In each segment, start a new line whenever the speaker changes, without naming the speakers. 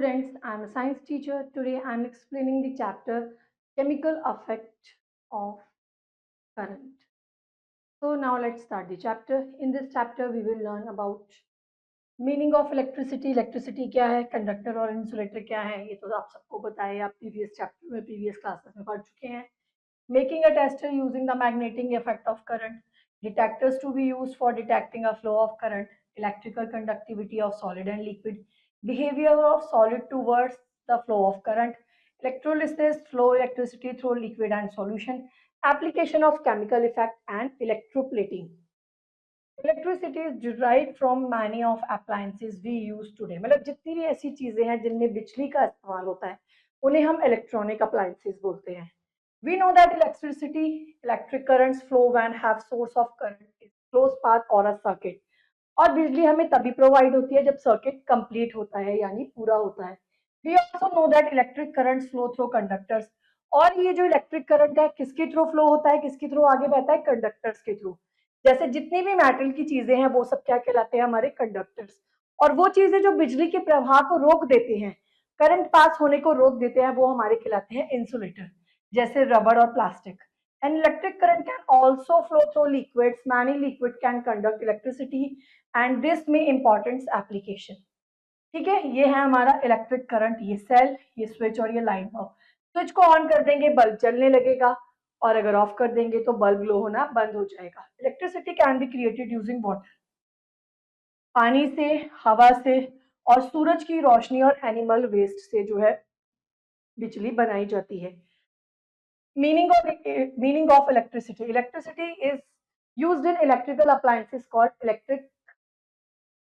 students, I am a science teacher. Today I am explaining the chapter Chemical Effect of Current. So now let's start the chapter. In this chapter we will learn about meaning of electricity, electricity क्या है, conductor और insulator क्या है, ये तो आप सबको पता है, आप प्रीवियस चैप्टर में प्रीवियस क्लासेस में पढ़ चुके हैं. Making a tester using the magnetic effect of current, detectors to be used for detecting a flow of current, electrical conductivity of solid and liquid, behaviour of solid towards the flow of current, electrolysis, flow electricity through liquid and solution, application of chemical effect and electroplating. Electricity is derived from many of appliances we use today. मतलब जितनी भी ऐसी चीजें हैं जिनमें बिजली का इस्तेमाल होता है उन्हें हम इलेक्ट्रॉनिक अप्लायंसेस बोलते हैं. We know that electricity, electric currents flow when have source of current is close path और अ सर्किट. और बिजली हमें तभी प्रोवाइड होती है जब सर्किट कंप्लीट होता है यानी पूरा होता है. We also know that electric currents flow through conductors. और ये जो इलेक्ट्रिक करंट है किसके थ्रू फ्लो होता है, किसके थ्रू आगे बहता है, कंडक्टर्स के थ्रू. जैसे जितनी भी मेटल की चीजें हैं वो सब क्या कहलाते हैं, हमारे कंडक्टर्स. और वो चीजें जो बिजली के प्रवाह को रोक देते हैं, करंट पास होने को रोक देते हैं, वो हमारे कहलाते हैं इंसुलेटर, जैसे रबर और plastic. And electric current can also flow through liquids. Many liquid can conduct electricity and this में इंपॉर्टेंट एप्लीकेशन. ठीक है, ये है हमारा इलेक्ट्रिक करंट, ये सेल, ये स्विच और ये लाइन बल्ब. स्विच को ऑन कर देंगे बल्ब जलने लगेगा और अगर ऑफ कर देंगे तो बल्ब ग्लो होना बंद हो जाएगा. Electricity can be created using water, पानी से, हवा से और सूरज की रोशनी और एनिमल वेस्ट से जो है बिजली बनाई जाती है. Meaning of electricity, electricity is used in electrical appliances called electric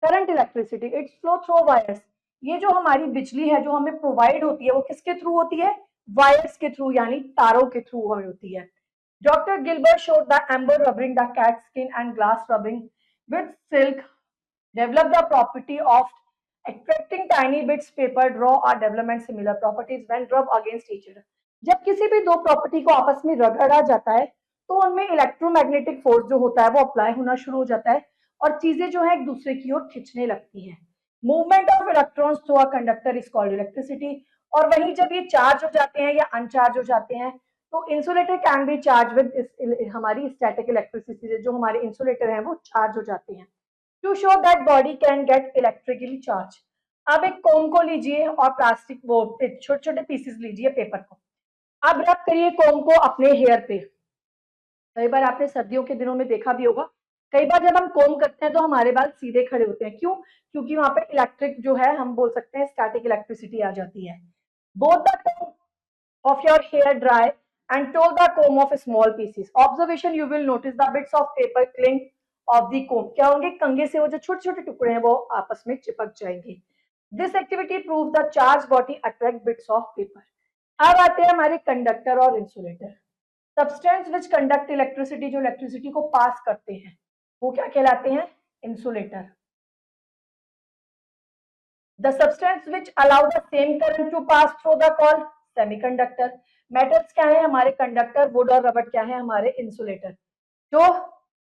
current. Electricity it's flow through wires. ये जो हमारी बिजली है जो हमें प्रोवाइड होती है वो किसके थ्रू होती है, वायर्स के थ्रू यानी तारों के थ्रू हमें होती है. Dr. Gilbert showed the amber rubbing the cat skin and glass rubbing with silk developed the property of attracting tiny bits paper draw or development similar properties when rubbed against each other. जब किसी भी दो property को आपस में रगड़ा जाता है तो उनमें इलेक्ट्रोमैग्नेटिक फोर्स जो होता है वो अप्लाई होना शुरू हो जाता है और चीजें जो है एक दूसरे की ओर खींचने लगती हैं. Movement of electrons through a conductor is called electricity. और वहीं जब ये चार्ज हो जाते हैं या अनचार्ज हो जाते हैं तो insulator can be charge with हमारी स्टैटिक इलेक्ट्रिसिटी. जो हमारे इंसुलेटर हैं वो चार्ज हो जाते हैं. To show that body can get electrically charge. अब एक कोम को लीजिए और प्लास्टिक वो छोटे छोटे पीसेस लीजिए पेपर को. अब रब करिए कोम को अपने हेयर पे. कई बार आपने सर्दियों के दिनों में देखा भी होगा, कई बार जब हम कोम करते हैं तो हमारे बाल सीधे खड़े होते हैं. क्यों? क्योंकि वहां पे इलेक्ट्रिक जो है हम बोल सकते हैं स्टैटिक इलेक्ट्रिसिटी आ जाती है. Both the comb of your hair dry and toll the comb of small pieces. Observation, you will notice the bits of paper cling of the comb. क्या होंगे, कंघे से वो जो छोटे छोटे टुकड़े हैं वो आपस में चिपक जाएंगे. This activity proves the charged body attract bits of paper. अब आते हैं हमारे कंडक्टर और insulator. Substance which conduct electricity, जो इलेक्ट्रिसिटी को पास करते हैं वो क्या कहलाते हैं, insulator. The substance which allow the same current to pass through the called semiconductor. Metals क्या है हमारे कंडक्टर, वुड और रबर क्या है हमारे इंसुलेटर, जो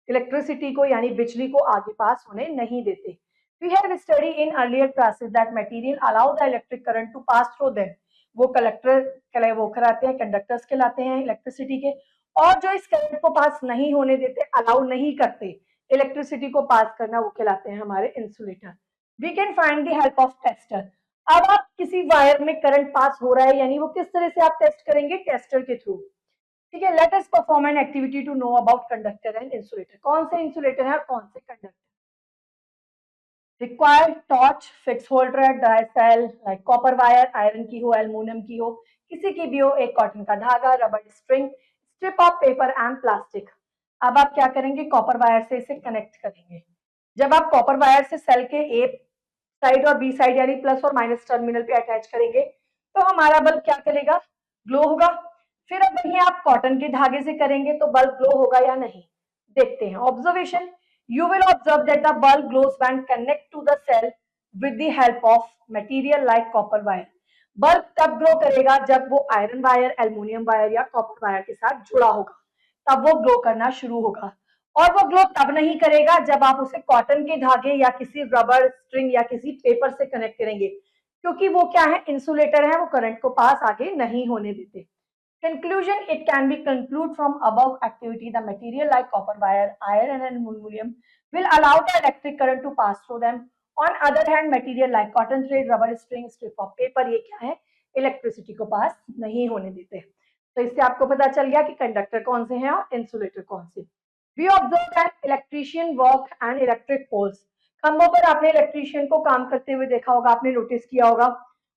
इलेक्ट्रिसिटी को यानी बिजली को आगे पास होने नहीं देते. We have studied in earlier classes that material allow the electric current to pass through them. वो कलेक्टर वो कराते हैं, कंडक्टर्स कहलाते हैं इलेक्ट्रिसिटी के. और जो इस करंट को पास नहीं होने देते, अलाउ नहीं करते इलेक्ट्रिसिटी को पास करना, वो कहलाते हैं हमारे insulator. We can find the help of tester. अब आप किसी वायर में करंट पास हो रहा है यानी वो किस तरह से आप टेस्ट करेंगे, टेस्टर के थ्रू. ठीक है, let us perform an activity to know about conductor and insulator. कौन से इंसुलेटर है और कौन से conductor. Required torch, fix holder, dry cell like copper wire, iron की हो, एल्युमिनियम की हो, किसी की भी हो, एक कॉटन का धागा, rubber string, strip of paper and plastic. अब आप क्या करेंगे, कॉपर वायर से इसे कनेक्ट करेंगे. जब आप कॉपर वायर से सेल के ए साइड और बी साइड यानी प्लस और माइनस टर्मिनल पे अटैच करेंगे तो हमारा बल्ब क्या करेगा, ग्लो होगा. फिर अब वही आप कॉटन के धागे से करेंगे तो बल्ब ग्लो होगा या नहीं, देखते हैं. Observation, you will observe that the bulb glows when connect to the cell with the help of material like copper wire. Bulb तब ग्लो करेगा जब वो आयरन वायर, एल्युमिनियम वायर या कॉपर वायर के साथ जुड़ा होगा, तब वो ग्लो करना शुरू होगा. और वो ग्लो तब नहीं करेगा जब आप उसे कॉटन के धागे या किसी रबर स्ट्रिंग या किसी पेपर से कनेक्ट करेंगे, क्योंकि वो क्या है, इंसुलेटर है, वो करंट को पास आगे नहीं होने देते। Conclusion, it can be concluded from above activity, the material like copper wire, iron and aluminum will allow the electric current to pass through them. On other hand, material like cotton thread, rubber string, strip of paper, ये क्या है, electricity को पास नहीं होने देते। तो इससे आपको पता चल गया कि कंडक्टर कौन से हैं और इंसुलेटर कौन से। We observe that electrician work and electric poles. खंभों पर आपने इलेक्ट्रीशियन को काम करते हुए देखा होगा, आपने नोटिस किया होगा,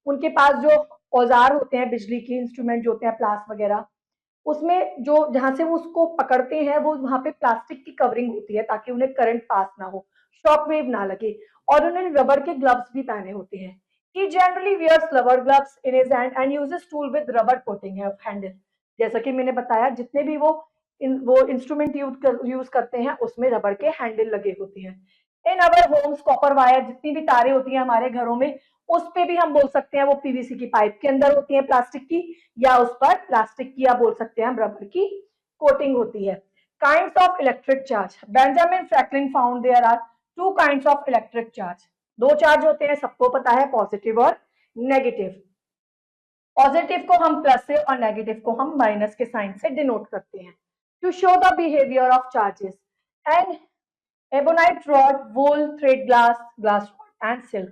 उनके पास जो औजार होते हैं, बिजली के इंस्ट्रूमेंट जो होते हैं, प्लास वगैरह, उसमें जो जहां से वो उसको पकड़ते हैं, वो वहां पे प्लास्टिक की कवरिंग होती है ताकि उन्हें करंट पास ना हो, शॉक वेव ना लगे, और उन्होंने रबर के ग्लव्स भी पहने होते हैं। He generally wears rubber gloves in his hand and uses tool with rubber coating of handle. जैसा कि मैंने बताया, जितने भी वो इंस्ट्रूमेंट यूज करते हैं उसमें रबर के हैंडल लगे होते हैं। इन अवर होम्स कॉपर वायर, जितनी भी तारें होती हैं हमारे घरों में, उस पे भी हम बोल सकते हैं वो पीवीसी की पाइप के अंदर होती है प्लास्टिक की, या उस पर प्लास्टिक की, या बोल सकते हैं हम रबर की कोटिंग होती है। Kinds of electric charge, Benjamin Franklin found there are two kinds of electric charge. दो चार्ज होते हैं, सबको पता है, पॉजिटिव और नेगेटिव। पॉजिटिव को हम प्लस से और नेगेटिव को हम माइनस के साइन से डिनोट करते हैं। To show the behaviour of charges, and ebonite rod, wool, thread glass, glass rod and silk.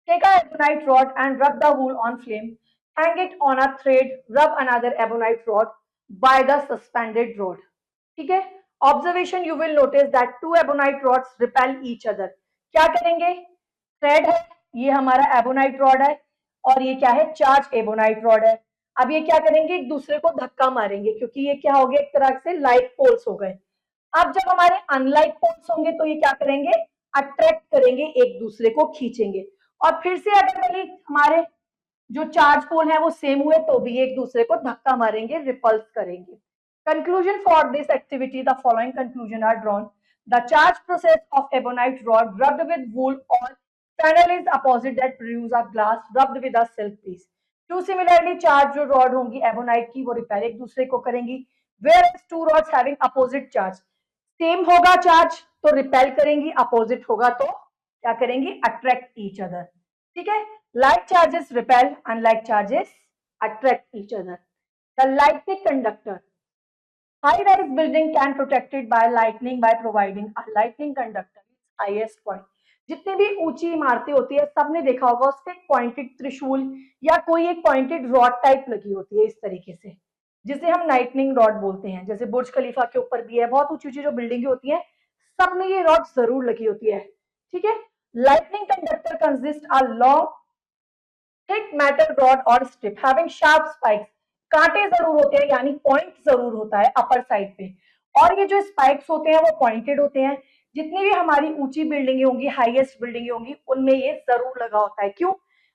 Take a ebonite rod and rub the wool on flame. Hang it on a thread. Rub another ebonite rod by the suspended rod. ठीक है? Observation, you will notice that two ebonite rods repel each other. क्या करेंगे? Thread है, ये हमारा ebonite rod है, और ये क्या है, चार्ज ebonite rod है। अब ये क्या करेंगे, एक दूसरे को धक्का मारेंगे, क्योंकि ये क्या हो गया, एक तरह से लाइक पोल्स हो गए। अब जब हमारे अनलाइक पोल्स होंगे तो ये क्या करेंगे, अट्रैक्ट करेंगे, एक दूसरे को खींचेंगे। और फिर से अगर वही हमारे जो चार्ज पोल है वो सेम हुए तो भी एक दूसरे को धक्का मारेंगे, रिपल्स करेंगे। Conclusion for this activity, the following conclusion are drawn. The charge process of ebonite rod rubbed with wool और panel is opposite that produce a glass rubbed with a silk piece. Two similarly charge जो rod होंगी ebonite की, वो repel एक दूसरे को करेंगी, where two rods having opposite charge, same होगा चार्ज तो रिपेल करेंगी, अपोजिट होगा तो क्या करेंगी, अट्रैक्ट ईच अदर। ठीक है, like charges repel, unlike charges attract each other. The lightning conductor, high rise building can protected by lightning by providing a lightning conductor highest point. जितनी भी ऊंची इमारतें होती है, सबने देखा होगा उस पर पॉइंटेड त्रिशूल या कोई एक पॉइंटेड रॉड टाइप लगी होती है इस तरीके से, जिसे हम लाइटनिंग रॉड बोलते हैं। जैसे बुर्ज खलीफा के ऊपर भी है, बहुत ऊंची ऊंची जो बिल्डिंगें होती हैं, सब में ये रॉड जरूर लगी होती है। ठीक है, lightning conductor consist a long thick metal rod और स्ट्रिप हैविंग शार्प स्पाइक्स, कांटे जरूर होते हैं, यानी पॉइंट जरूर होता है अपर साइड पे, और ये जो स्पाइक्स होते हैं वो पॉइंटेड होते हैं। जितनी भी हमारी ऊंची बिल्डिंगें होंगी, हाईएस्ट बिल्डिंगें होंगी, उनमें ये जरूर लगा होता है। क्यों?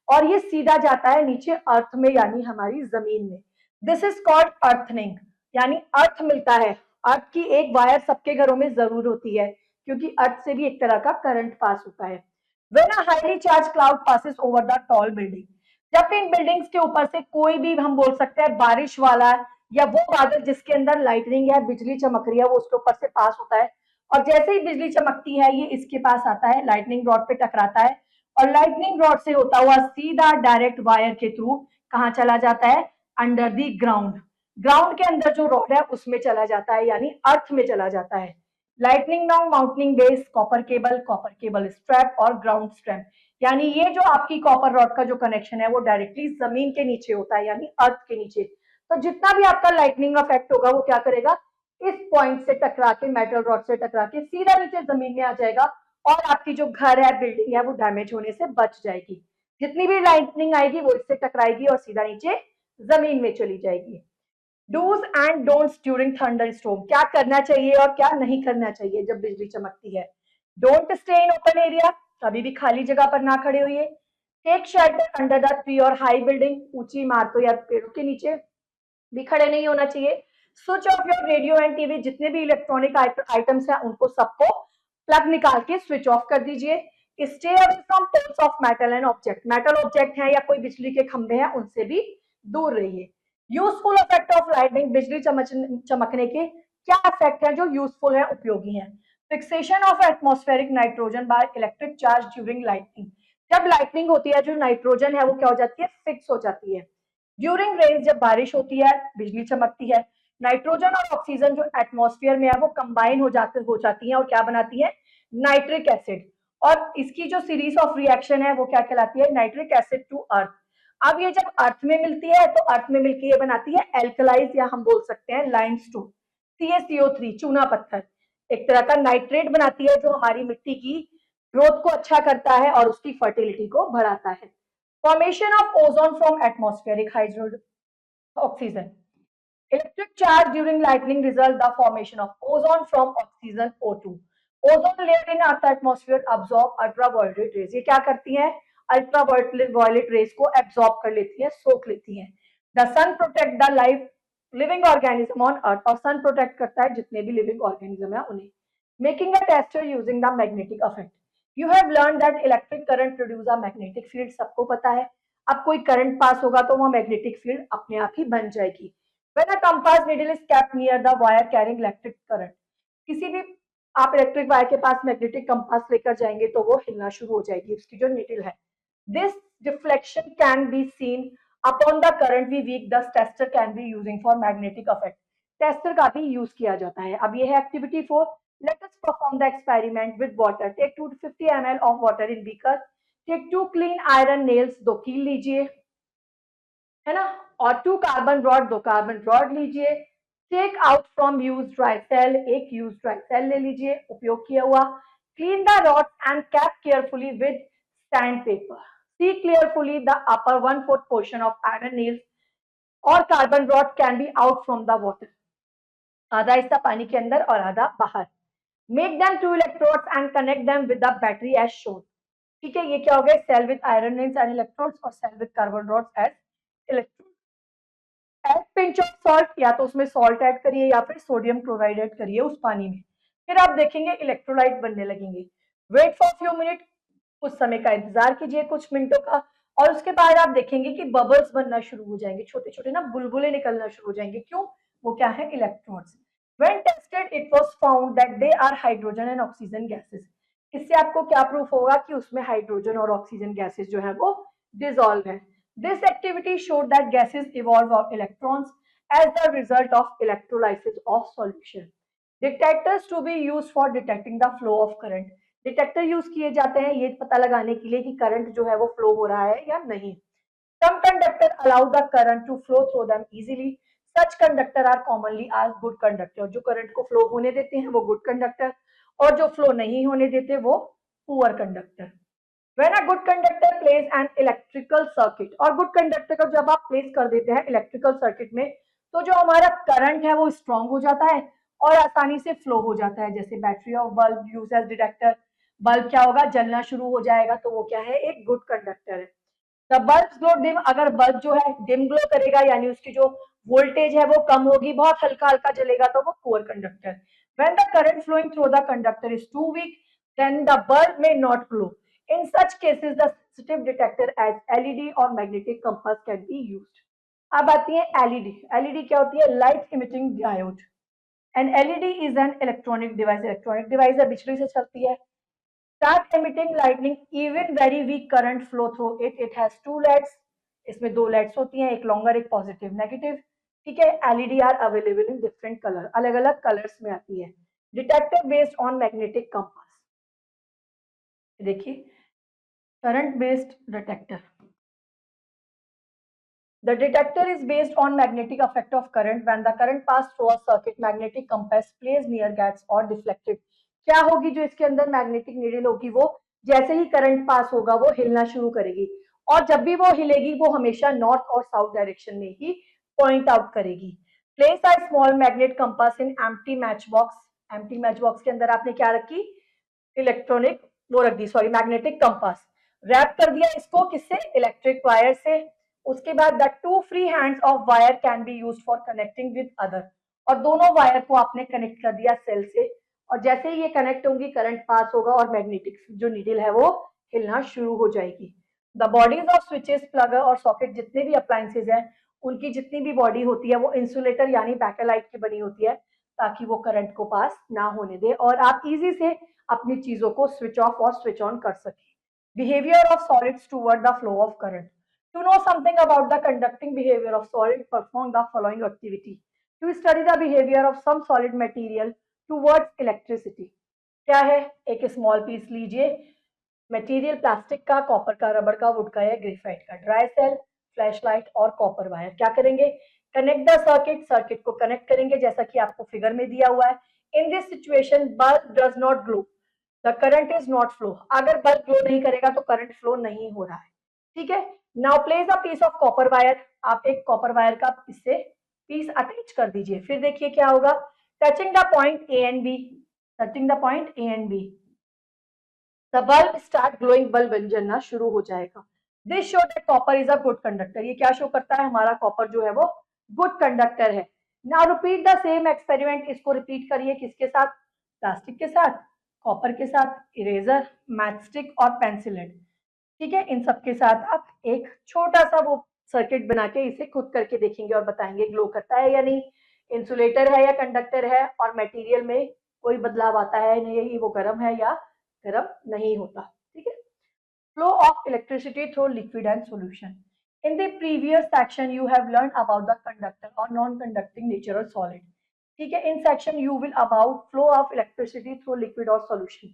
और ये सीधा जाता है नीचे अर्थ में, यानी हमारी जमीन में। दिस इज कॉल्ड अर्थनिंग, यानी अर्थ मिलता है। अर्थ की एक वायर सबके घरों में जरूर होती है, क्योंकि अर्थ से भी एक तरह का करंट पास होता है। When a highly charged cloud passes over the tall building, जब इन बिल्डिंग्स के ऊपर से कोई भी, हम बोल सकते हैं बारिश वाला, या वो बादल जिसके अंदर लाइटनिंग है, बिजली चमक रही है, वो उसके ऊपर से पास होता है, और जैसे ही बिजली चमकती है ये इसके पास आता है, लाइटनिंग रॉड पे टकराता है, और लाइटनिंग रॉड से होता हुआ सीधा डायरेक्ट वायर के थ्रू कहाँ चला जाता है, अंडर दी ग्राउंड। ग्राउंड के अंदर जो रॉड है उसमें चला जाता है, यानी अर्थ में चला जाता है। Lightning long mounting base, copper cable strap और ग्राउंड स्ट्रैप, यानी ये जो आपकी कॉपर रॉड का जो कनेक्शन है वो डायरेक्टली जमीन के नीचे होता है, यानी अर्थ के नीचे। तो जितना भी आपका लाइटनिंग इफेक्ट होगा वो क्या करेगा, इस पॉइंट से टकरा के, मेटल रॉड से टकरा के सीधा नीचे जमीन में आ जाएगा, और आपकी जो घर है, बिल्डिंग है, वो डैमेज होने से बच जाएगी। जितनी भी लाइटनिंग आएगी वो इससे टकराएगी और सीधा नीचे जमीन में चली जाएगी। Dos and don'ts during thunder storm, क्या करना चाहिए और क्या नहीं करना चाहिए जब बिजली चमकती है। Don't stay in open area, कभी भी खाली जगह पर ना खड़े होइए। Take shelter under the tree और हाई बिल्डिंग, ऊंची इमारतों या पेड़ों के नीचे भी खड़े नहीं होना चाहिए। Switch off your radio and TV, जितने भी इलेक्ट्रॉनिक आइटम्स हैं उनको सबको प्लग निकाल के स्विच ऑफ कर दीजिए। Stay away from poles of metal and object, metal object है या कोई बिजली के खंभे हैं उनसे भी दूर रहिए। यूजफुल इफेक्ट ऑफ लाइटनिंग, बिजली चमकने के क्या इफेक्ट है जो यूजफुल है, उपयोगी है। Fixation of atmospheric nitrogen by electric charge during lightning,
जब लाइटनिंग होती है जो नाइट्रोजन है वो क्या हो जाती है, फिक्स हो जाती है। ड्यूरिंग रेन्स जब बारिश होती है, बिजली चमकती है, नाइट्रोजन और ऑक्सीजन जो एटमॉस्फेयर में है वो कंबाइन हो जाती है और क्या बनाती है, नाइट्रिक एसिड। और इसकी जो सीरीज ऑफ रिएक्शन है वो क्या कहलाती है, नाइट्रिक एसिड टू अर्थ। अब ये जब अर्थ में मिलती है तो अर्थ में मिलकर ये बनाती है एल्कलाइज, या हम बोल सकते हैं लाइमस्टोन, CaCO3, चूना पत्थर। एक तरह का नाइट्रेट बनाती है जो हमारी मिट्टी की ग्रोथ को अच्छा करता है और उसकी फर्टिलिटी को बढ़ाता है। Formation of ozone from atmospheric hydro oxygen. Electric charge during lightning result the formation of ozone from oxygen O2. Ozone layer in Earth atmosphere absorb ultraviolet rays. ये क्या करती है, अल्ट्रावायलेट रेज को एब्सॉर्ब कर लेती है, सोख लेती है। The sun protect the life living organism on earth, और सन प्रोटेक्ट करता है जितने भी लिविंग ऑर्गेनिज्म है उन्हें। Making a tester using the magnetic affect. You have learn that electric current produce a magnetic field, सबको पता है। अब कोई करंट पास होगा तो वो मैग्नेटिक फील्ड अपने आप ही बन जाएगी। When a compass needle is kept near the wire carrying electric current, किसी भी आप इलेक्ट्रिक वायर के पास मैग्नेटिक कंपास लेकर जाएंगे तो वो हिलना शुरू हो जाएगी, उसकी जो निडल है। This deflection can be seen upon the current we weak, this tester can be using for magnetic effect. Tester का भी यूज किया जाता है। अब ये है activity 4। Let us perform the experiment with water. Take 250 ml of water in beaker. Take 2 clean iron nails, 2 कील लीजिए, है ना, और 2 कार्बन रॉड, 2 कार्बन रॉड लीजिए। Take out from use dry cell, एक यूज ड्राई सेल ले लीजिए, उपयोग किया हुआ। Clean the rod and cap carefully with sand paper. See carefully the upper 1/4 portion of iron nails और carbon rod can be out from the water. आधा हिस्सा पानी के अंदर और आधा बाहर। Make them 2 electrodes and connect them with the battery as shown. ठीक है, ये क्या हो गया, cell with iron nails and electrodes और cell with carbon rods as electrode. Add pinch of salt, या तो उसमें सॉल्ट ऐड करिए या फिर सोडियम क्लोराइड ऐड करिए उस पानी में। फिर आप देखेंगे इलेक्ट्रोलाइट बनने लगेंगे। वेट फॉर फ्यू मिनट, कुछ समय का इंतजार कीजिए, कुछ मिनटों का, और उसके बाद आप देखेंगे कि बबल्स बनना शुरू हो जाएंगे, छोटे छोटे ना बुलबुले निकलना शुरू हो जाएंगे। क्यों, वो क्या है, electrons. When tested it was found that they are hydrogen and oxygen gases. इससे आपको क्या प्रूफ होगा कि उसमें हाइड्रोजन और ऑक्सीजन गैसेस जो है वो डिसॉल्व है। This activity showed that gases evolve of electrons as the result of electrolysis of solution. Detectors to be used for detecting the flow of current. Detector use किए जाते हैं ये पता लगाने के लिए कि करंट जो है वो फ्लो हो रहा है या नहीं। Some conductor allow the current to flow through them easily. Such conductor are commonly as good conductor. जो करंट को फ्लो होने देते हैं वो गुड कंडक्टर, और जो फ्लो नहीं होने देते वो poor conductor. When a good conductor plays an electrical circuit, और गुड कंडक्टर को जब आप प्लेस कर देते हैं इलेक्ट्रिकल सर्किट में तो जो हमारा करंट है वो स्ट्रांग हो जाता है और आसानी से फ्लो हो जाता है। जैसे battery of bulb use as detector, bulb क्या होगा, जलना शुरू हो जाएगा, तो वो क्या है, एक गुड कंडक्टर है। द बल्ब ग्लो डिम, अगर बल्ब जो है डिम ग्लो करेगा यानी उसकी जो वोल्टेज है वो कम होगी, बहुत हल्का हल्का जलेगा, तो वो poor conductor. When the current flowing through the conductor is too weak then the bulb may not glow. In such cases, the sensitive detector as LED or magnetic compass can be used. अब आती है LED। LED क्या होती है, light emitting diode. And LED is an electronic device, electronic device है, बिजली से चलती है। Start emitting lightning even very weak current flow through it. It has two LEDs. इसमें दो LEDs होती हैं, एक लॉन्गर एक पॉजिटिव नेगेटिव। ठीक है, LED are available in different colour, अलग अलग कलर्स में आती है। Detector based on magnetic compass. देखिए, current based detector. The detector is based on magnetic effect of current. When the current pass through a circuit, magnetic compass placed near gets or deflected. क्या होगी, जो इसके अंदर magnetic needle होगी वो जैसे ही current pass होगा वो हिलना शुरू करेगी, और जब भी वो हिलेगी वो हमेशा नॉर्थ और साउथ डायरेक्शन में ही पॉइंट आउट करेगी। Place a small magnet compass in empty match box. Empty match box के अंदर आपने क्या रखी, इलेक्ट्रॉनिक वो रख दी, सॉरी मैग्नेटिक कंपास। रैप कर दिया इसको किससे, इलेक्ट्रिक वायर से। उसके बाद the two free hands of wire can be used for connecting with other, और दोनों वायर को आपने कनेक्ट कर दिया सेल से, और जैसे ही ये कनेक्ट होंगी करंट पास होगा और मैग्नेटिक जो नीडल है वो हिलना शुरू हो जाएगी। The bodies of switches, plug और सॉकेट, जितने भी अप्लायंसेज हैं उनकी जितनी भी बॉडी होती है वो इंसुलेटर यानी बैकेलाइट की बनी होती है, ताकि वो करंट को पास ना होने दे और आप इजी से अपनी चीजों को स्विच ऑफ और स्विच ऑन कर सकें। Behavior of solids toward the flow of current. To know something about the conducting behavior of solid, perform the following activity. To study the behavior of some solid material towards electricity. क्या है? एक small piece लीजिए, material plastic का, copper का, rubber का, would का या graphite का, ड्राई सेल, फ्लैशलाइट और कॉपर वायर। क्या करेंगे? कनेक्ट द सर्किट, सर्किट को कनेक्ट करेंगे जैसा कि आपको फिगर में दिया हुआ है। In this situation bulb does not glow, the current is not flow. अगर बल्ब ग्लो नहीं करेगा तो करंट फ्लो नहीं हो रहा है, ठीक है। Now place a piece of copper wire, आप एक कॉपर वायर का इससे पीस अटैच कर दीजिए। फिर देखिए क्या होगा, touching the point A and B, touching the point A and B, the bulb start glowing, bulb जलना शुरू हो जाएगा। This show that copper is a good conductor, ये क्या शो करता है? हमारा कॉपर जो है वो गुड कंडक्टर है। Now repeat the same experiment, इसको रिपीट करिए किसके साथ? प्लास्टिक के साथ, कॉपर के साथ, इरेजर, मैचस्टिक और पेंसिल हेड, ठीक है। इन सब के साथ आप एक छोटा सा वो सर्किट बना के इसे खुद करके देखेंगे और बताएंगे ग्लो करता है या नहीं, इंसुलेटर है या कंडक्टर है, और मटेरियल में कोई बदलाव आता है नहीं, वो गर्म है या गर्म नहीं होता, ठीक है। Flow of electricity through liquid and solution. In the previous section you have learned about the conductor or non-conducting nature of solid, ठीक है। In section you will about flow of electricity through liquid और solution.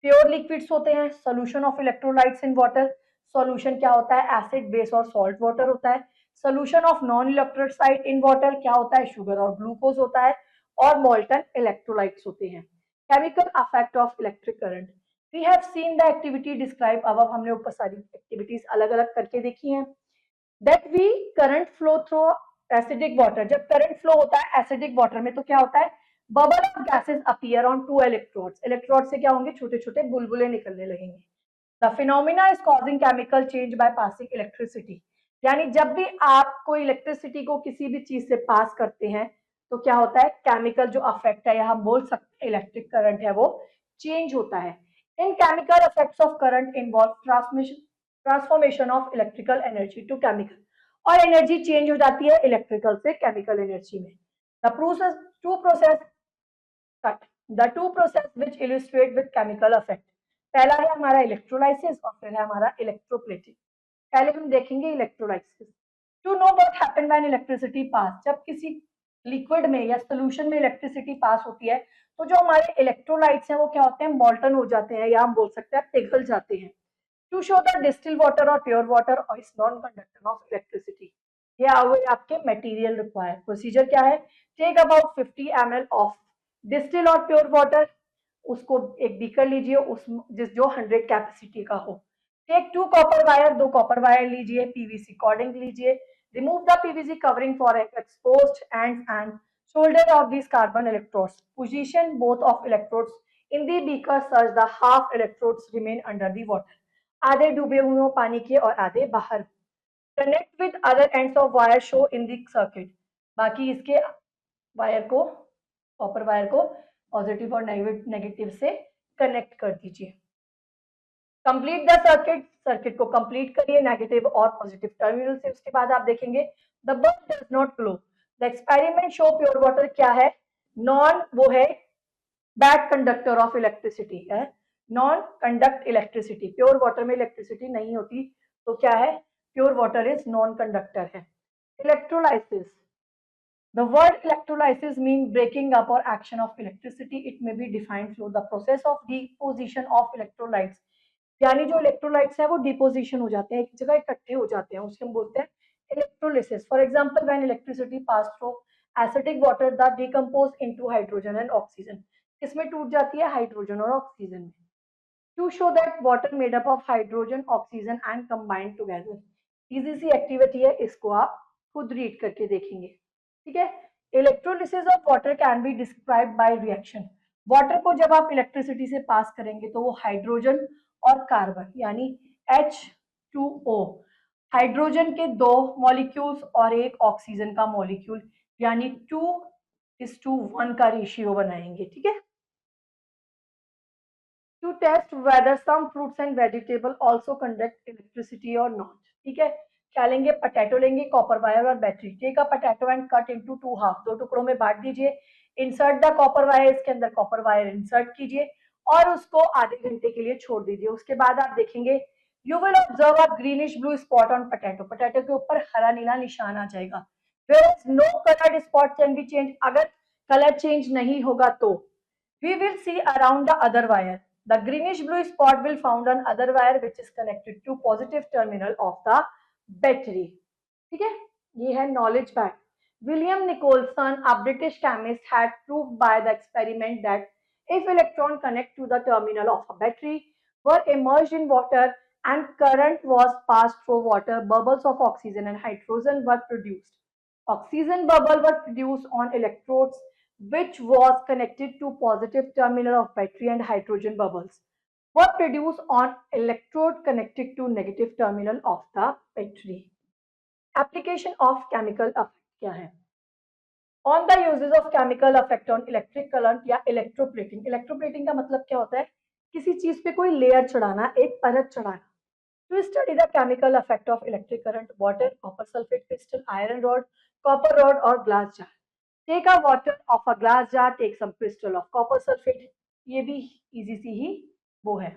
Pure liquids होते हैं, solution of electrolytes in water, solution क्या होता है? Acid, base और salt water होता है। Solution of non electrolyte in water क्या होता है? शुगर और ग्लूकोज होता है, और मोल्टन इलेक्ट्रोलाइट्स होते हैं। Chemical effect of electric current, we have seen the activity describe, अब हमने ऊपर सारी एक्टिविटीज अलग अलग करके देखी हैं। That we current flow through acidic water, जब करंट फ्लो होता है एसिडिक वाटर में तो क्या होता है? Bubble of gases appear on two electrodes, electrode से क्या होंगे? छोटे छोटे बुलबुले निकलने लगेंगे। The phenomena is causing chemical change by passing electricity, यानी जब भी आप कोई इलेक्ट्रिसिटी को किसी भी चीज से पास करते हैं तो क्या होता है? केमिकल जो अफेक्ट है, या हम बोल सकते हैं इलेक्ट्रिक करंट है, वो चेंज होता है। In chemical effects of current involve transformation of electrical energy to chemical, और एनर्जी चेंज हो जाती है इलेक्ट्रिकल से केमिकल एनर्जी में। The process to process cut, the two process which illustrate with chemical effect, पहला है हमारा इलेक्ट्रोलाइसिस और फिर है हमारा इलेक्ट्रोप्लेटिंग। पहले हम देखेंगे electrolysis. To know what happen when electricity pass, जब किसी लिक्विड में या सोल्यूशन में इलेक्ट्रिसिटी पास होती है तो जो हमारे इलेक्ट्रोलाइट्स हैं वो क्या होते हैं? मॉल्टन हो जाते हैं, या हम बोल सकते हैं पिघल जाते हैं। To show the distil water और प्योर वाटर और is non conductor of electricity, ये आपके मटेरियल रिक्वायर। प्रोसीजर क्या है? Take about 50 ml of distil और प्योर वाटर, उसको एक बीकर लीजिए उस जो 100 कैपेसिटी का हो। Take 2 copper wire, 2 copper wire लीजिए, पीवीसी कॉर्डिंग लीजिए, remove the PVC covering for exposed ends and shoulder of these carbon electrodes, position both of electrodes in the beaker such the half electrodes remain under the water, आधे डूबे हुए हो पानी के और आधे बाहर। Connect with other ends of wire show in the circuit, बाकी इसके वायर को, कॉपर वायर को पॉजिटिव और नेगेटिव से कनेक्ट कर दीजिए। कंप्लीट द सर्किट, सर्किट को कंप्लीट करिए नेगेटिव और पॉजिटिव टर्मिनल से। उसके बाद आप देखेंगे the bulb does not glow, the experiment show pure water क्या है? नॉन, वो है बैड कंडक्टर ऑफ इलेक्ट्रिसिटी है, non conduct electricity. Pure water में इलेक्ट्रिसिटी नहीं होती तो क्या है? Pure water is non conductor है। Electrolysis, the word electrolysis means breaking up or action of electricity. It may be defined through the process of deposition of electrolytes, यानी जो electrolytes है वो डिपोजिशन हो जाते हैं, एक जगह इकट्ठे हो जाते हैं, उसके हम बोलते हैं electrolysis. For example when electricity pass through acidic water the decompose into hydrogen and oxygen, किसमें टूट जाती है? हाइड्रोजन और ऑक्सीजन में। To show that water made up of hydrogen, oxygen and combined together, easy see activity है, इसको आप खुद रीड करके देखेंगे, ठीक है। Electrolysis of water can be described by reaction, water को जब आप इलेक्ट्रिसिटी से पास करेंगे तो वो हाइड्रोजन और कार्बन यानी H2O, हाइड्रोजन के 2 मॉलिक्यूल्स और एक ऑक्सीजन का मॉलिक्यूल यानी 2:1 का रेशियो बनाएंगे, ठीक है। To test whether some fruits and vegetable also conduct electricity और नॉट, ठीक है। क्या लेंगे? पोटैटो लेंगे, कॉपर वायर और battery. Take a potato and cut into 2 half, 2 टुकड़ों में बांट दीजिए। इंसर्ट द कॉपर वायर, इसके अंदर कॉपर वायर इंसर्ट कीजिए और उसको आधे घंटे के लिए छोड़ दीजिए। उसके बाद आप देखेंगे You will observe a greenish blue spot on potato. Potato के ऊपर हरा नीला निशान आ जाएगा. Whereas no colored spot can be changed. अगर color change नहीं होगा तो we will see around the other wire. The greenish blue spot will found on other wire which is connected to positive terminal of the battery. ठीक है, ये है knowledge fact. William Nicholson, a British chemist, had proved by the experiment that if electron connect to the terminal of a battery were immersed in water and current was passed through water, bubbles of oxygen and hydrogen were produced. Oxygen bubble were produced on electrodes which was connected to positive terminal of battery, and hydrogen bubbles were produced on electrode connected to negative terminal of the battery. Application of chemical effect क्या है? On the uses of chemical effect on electric current या electroplating. Electroplating का मतलब क्या होता है? किसी चीज पे कोई लेयर चढ़ाना, एक परत चढ़ाना. To study the chemical effect of electric current, water, copper sulfate crystal, iron rod, copper rod or glass jar. Take a water of a glass jar, take some crystal of copper sulfate. ये भी easy सी ही वो है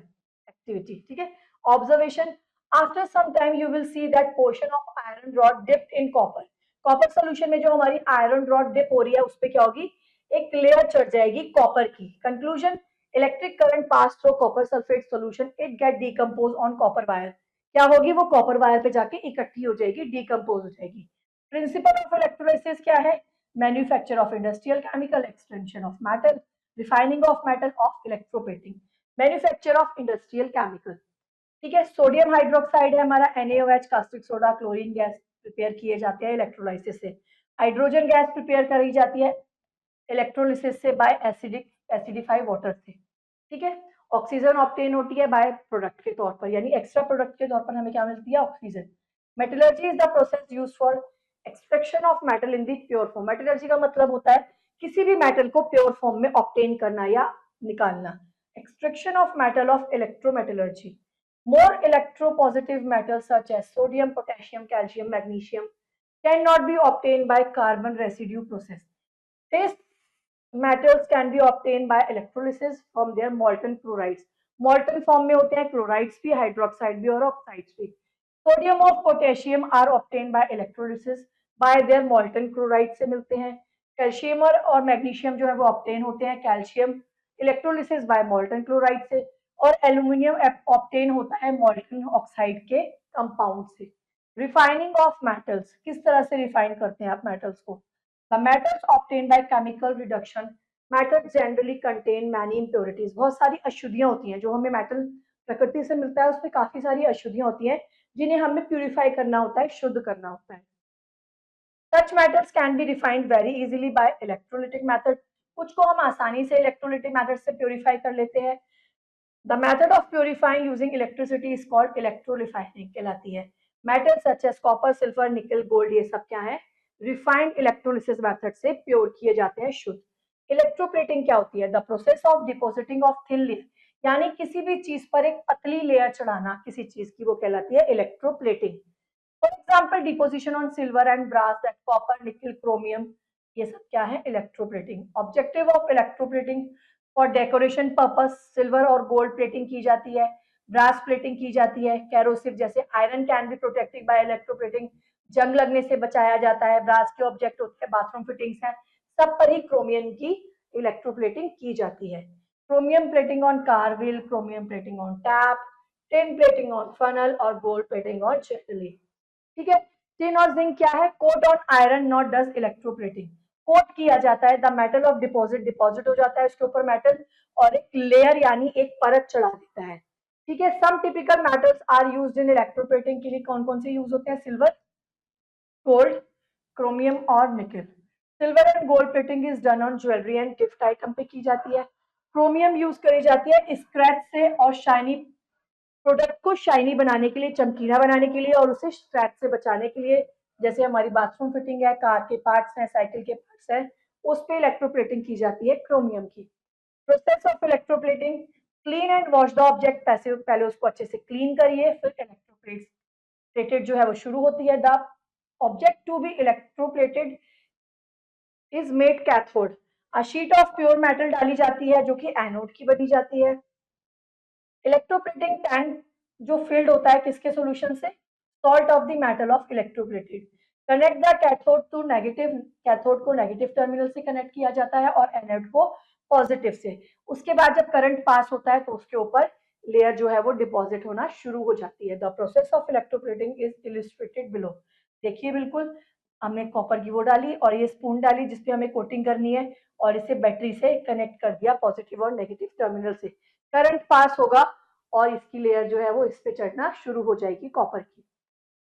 activity. ठीक है. Observation. After some time you will see that portion of iron rod dipped in copper. Copper solution में जो हमारी iron rod dip हो रही है उस पे क्या होगी, एक लेयर चढ़ जाएगी कॉपर की. Conclusion, electric current pass through copper sulphate solution, it get decompose on copper wire. क्या होगी, वो कॉपर वायर पे जाके इकट्ठी हो जाएगी, डिकम्पोज हो जाएगी. प्रिंसिपल ऑफ इलेक्ट्रोलाइसिस क्या है? Manufacture of industrial chemical, extension of metal, refining of metal, of electroplating. Manufacture of industrial chemical. ठीक है. सोडियम हाइड्रोक्साइड है हमारा, NaOH, caustic soda, chlorine gas prepare किए जाते हैं इलेक्ट्रोलाइसिस से. हाइड्रोजन गैस प्रिपेयर करी जाती है इलेक्ट्रोलिसिस से बाय एसिडिफाई वाटर से. ठीक है. ऑक्सीजन ऑब्टेन होती है बाय प्रोडक्ट के तौर पर, यानी एक्स्ट्रा प्रोडक्ट के तौर पर हमें क्या मिलती है, oxygen. Metallurgy is the process used for extraction of metal in the pure form. Metallurgy का मतलब होता है किसी भी मेटल को प्योर फॉर्म में ऑब्टेन करना या निकालना. Extraction of metal of electrometallurgy. More electropositive metals such as sodium, potassium, calcium, magnesium cannot be obtained by carbon residue process. These metals can be obtained by electrolysis from their molten chlorides. Molten form में होते हैं chlorides भी, hydroxide भी और oxides भी. Sodium और potassium are obtained by electrolysis by their molten chlorides से मिलते हैं. Calcium और magnesium जो है वो obtain होते हैं calcium electrolysis by molten chloride से. और एल्यूमिनियम ऑब्टेन होता है मॉल्टन ऑक्साइड के कंपाउंड से. रिफाइनिंग ऑफ मेटल्स, किस तरह से रिफाइन करते हैं आप मेटल्स को? The metals obtain by chemical reduction. Metals generally contain many impurities. बहुत सारी अशुद्धियां होती हैं जो हमें मेटल प्रकृति से मिलता है, उसमें काफी सारी अशुद्धियां होती हैं जिन्हें हमें प्यूरिफाई करना होता है, शुद्ध करना होता है. Such metals can be refined very easily by electrolytic method. कुछ को हम आसानी से इलेक्ट्रोलिटिक मेथड से प्यूरिफाई कर लेते हैं. The method of purifying using electricity is called electrorefining कहलाती है. Metals such as copper, silver, nickel, gold ये सब क्या है? Refined electrolysis method से प्योर किए जाते हैं, शुद्ध. Electroplating क्या होती है? The process of depositing of thin layer, यानी किसी भी चीज पर एक पतली लेयर चढ़ाना किसी चीज की, वो कहलाती है electroplating. For example, deposition on silver and brass, that copper, nickel, chromium, ये सब क्या है? Electroplating. Objective of electroplating, for decoration purpose silver और गोल्ड प्लेटिंग की जाती है, ब्रास प्लेटिंग की जाती है. कैरोसिव जैसे iron can be protected by electroplating, जंग लगने से बचाया जाता है. ब्रास के ऑब्जेक्ट होते हैं, बाथरूम फिटिंग्स हैं, सब पर ही क्रोमियम की इलेक्ट्रोप्लेटिंग की जाती है. Chromium plating on car wheel, chromium plating on tap, tin plating on funnel और गोल्ड प्लेटिंग ऑन चेटली. ठीक है. टिन और जिंक क्या है? Coat on iron not does electroplating. Coat किया जाता है, the metal of deposit, deposit हो जाता है इसके ऊपर मेटल और एक लेयर यानी एक परत चढ़ा देता है. ठीक है. Some typical metals are used in electroplating के लिए कौन कौन से यूज होते हैं? सिल्वर, गोल्ड, क्रोमियम और निकल. Silver and gold plating is done on jewellery and gift item पे की जाती है. क्रोमियम यूज करी जाती है स्क्रैच से और शाइनी प्रोडक्ट को शाइनी बनाने के लिए, चमकीला बनाने के लिए और उसे स्क्रैच से बचाने के लिए. जैसे हमारी बाथरूम फिटिंग है, कार के पार्ट्स हैं, साइकिल के पार्ट्स हैं, उस पे इलेक्ट्रोप्लेटिंग की जाती है क्रोमियम की. Process of electroplating, clean and wash the object. पहले उसको अच्छे से क्लीन करिए, फिर इलेक्ट्रोप्लेटेड जो है वो शुरू होती है. The object to be electroplated is made cathode. A sheet of pure metal डाली जाती है जो कि एनोड की बनी जाती है. इलेक्ट्रोप्लेटिंग कैन जो फील्ड होता है किसके सॉल्यूशन से, salt of the metal of electroplated. Connect the cathode to negative, cathode को नेगेटिव टर्मिनल से कनेक्ट किया जाता है और एनोड को पॉजिटिव से। उसके बाद जब करंट पास होता है तो उसके ऊपर लेयर जो है वो डिपॉजिट होना शुरू हो जाती है। The process of electroplating is illustrated below. देखिए बिल्कुल, हमने कॉपर की वो डाली और ये स्पून डाली जिसपे हमें कोटिंग करनी है और इसे बैटरी से कनेक्ट कर दिया पॉजिटिव और नेगेटिव टर्मिनल से। करंट पास होगा और इसकी लेयर जो है वो इस पे चढ़ना शुरू हो जाएगी कॉपर की।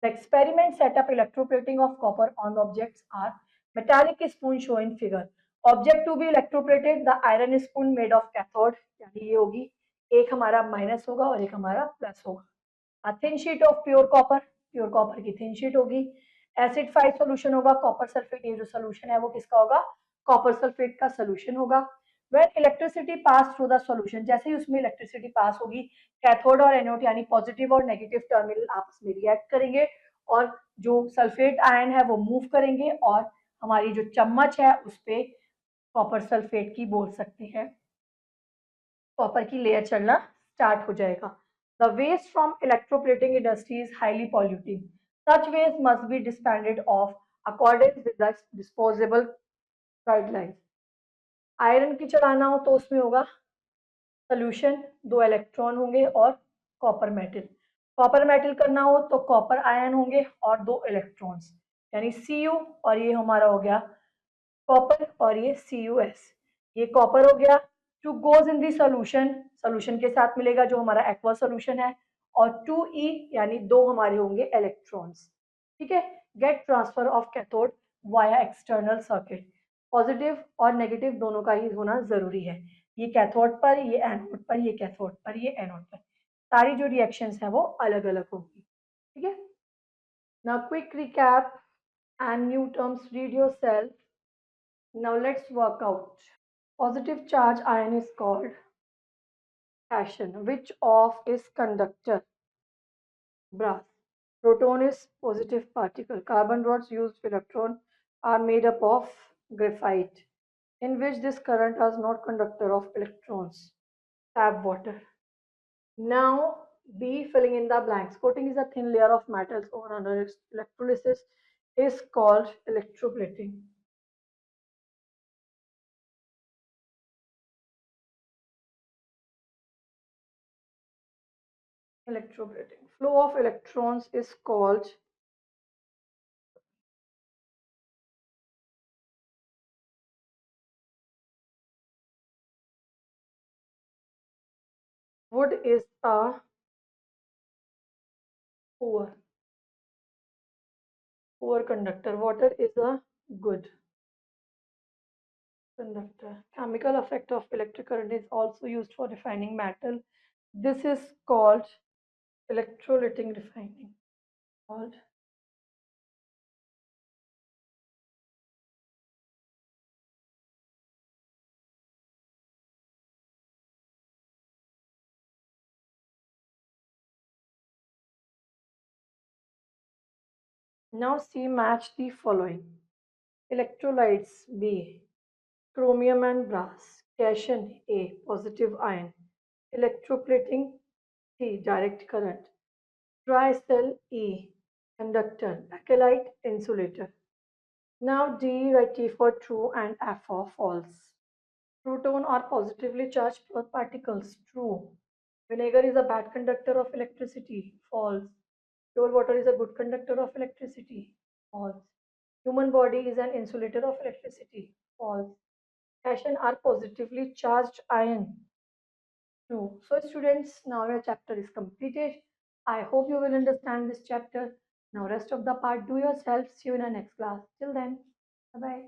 The experiment set up electroplating of copper on the objects are metallic spoon shown in figure. Object to be electroplated, the iron spoon made of cathode, यानी ये होगी, एक हमारा माइनस होगा और एक हमारा प्लस होगा। Thin sheet of pure copper की थिन शीट होगी। एसिडिफाइड सॉल्यूशन होगा कॉपर सल्फेट, ये जो सॉल्यूशन है वो किसका होगा, कॉपर सल्फेट का सॉल्यूशन होगा। When electricity pass through the solution, जैसे ही उसमें इलेक्ट्रिसिटी पास होगी कैथोड और एनोड यानी पॉजिटिव और नेगेटिव टर्मिनल आपस में रिएक्ट करेंगे और जो सल्फेट आयन है वो मूव करेंगे और हमारी जो चम्मच है उस पे कॉपर सल्फेट की बोल सकते हैं कॉपर की लेयर चढ़ना स्टार्ट हो जाएगा। The waste from electroplating industry is highly polluting, such waste must be disposed of according with the disposable guidelines. Iron की चढ़ाना हो तो उसमें होगा सोल्यूशन, दो इलेक्ट्रॉन होंगे और कॉपर मेटल। कॉपर मेटल करना हो तो कॉपर आयन होंगे और दो इलेक्ट्रॉन्स यानी Cu, और ये हमारा हो गया कॉपर और ये CuS। ये कॉपर हो गया, to goes in the solution, solution के साथ मिलेगा जो हमारा एक्वा सोल्यूशन है, और 2E यानी दो हमारे होंगे इलेक्ट्रॉन्स। ठीक है, get transfer of cathode via external circuit. Positive और नेगेटिव दोनों का ही होना जरूरी है, ये कैथोड पर, ये एनोड पर, ये कैथोड पर, ये एनोड पर, सारी जो रिएक्शंस हैं वो अलग अलग होंगी। ठीक है, now quick recap and new terms, read yourself. Now let's work out. Positive charge ion is called cation. Which of is conductor? Brass. Proton is positive particle. Carbon rods used for electron are made up of graphite, in which this current is not conductor of electrons. Tap water. Now B, filling in the blanks. Coating is a thin layer of metals over under electrolysis is called electroplating. Electroplating. Flow of electrons is called wood is a poor conductor. Water is a good conductor. Chemical effect of electric current is also used for refining metal. This is called electrolytic refining. Called now see match the following. Electrolytes B, chromium and brass. Cation A, positive ion. Electroplating C, direct current. Dry cell E, conductor. Bakelite, insulator. Now D, write T for true and F for false. Proton are positively charged particles. True. Vinegar is a bad conductor of electricity. False. Pure water is a good conductor of electricity. False. Human body is an insulator of electricity. False. Cation are positively charged ion. True. So students, now your chapter is completed. I hope you will understand this chapter. Now rest of the part do yourself. See you in the next class. Till then, bye bye.